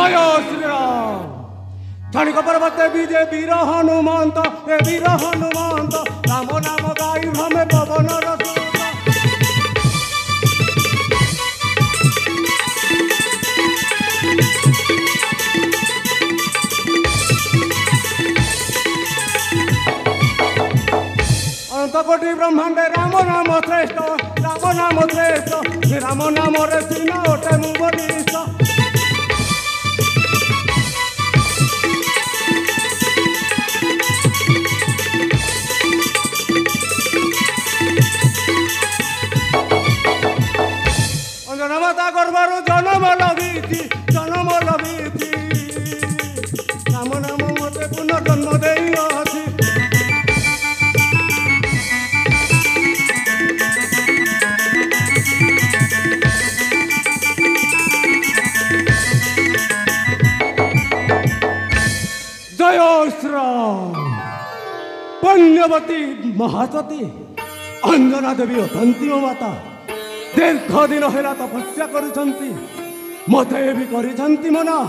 জয় শ্রীরাম। ক্ষণিক পর্বতে বিজে বীর হনুমন্ত, এ বীর হনুমন্ত রাম নাম গাই ভ্রমে পবন রসুত। অনন্ত কোটি ব্রহ্মাণ্ডে রাম নাম শ্রেষ্ঠ, রাম নাম শ্রেষ্ঠ, রাম নামরে সিনা ওঠে মু বলিষ্ঠ। অঞ্জনমাতা গর্ভরু জন্ম লভিছি, জন্ম লভিছি, রাম নাম মতে পুনর্জন্ম দেইଅছি। জয় শ্রীরাম। পুণ্যবতী মহাসতী অঞ্জনা দেবী অতন্তিম মাতা দীর্ঘ দিন হেলা তপস্ୟା କରୁଛନ୍ତି, ମୋତେ ବି କରିଛନ୍ତି ମନା।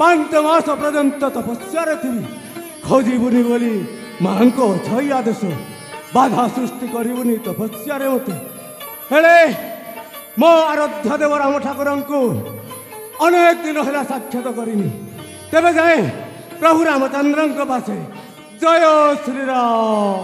5 ମାସ ପର୍ଯ୍ୟନ୍ତ ତପସ୍ୟାରେ ଥିବି, ଖୋଜିବୁନି ବୋଲି ମାଙ୍କ ଛଇ ଆଦେଶ, ବାଧା ସୃଷ୍ଟି କରିବୁନି ତପସ୍ୟାରେ ମୋତେ। ହେଲେ ମୋ ଆରାଧ୍ୟ ଦେବ ରାମ ଠାକୁରଙ୍କୁ ଅନେକ ଦିନ ହେଲା ସାକ୍ଷାତ କରିନି, ତେବେ ଯାଏ ପ୍ରଭୁ ରାମଚନ୍ଦ୍ରଙ୍କ ପାଖେ। ଜୟ ଶ୍ରୀରାମ।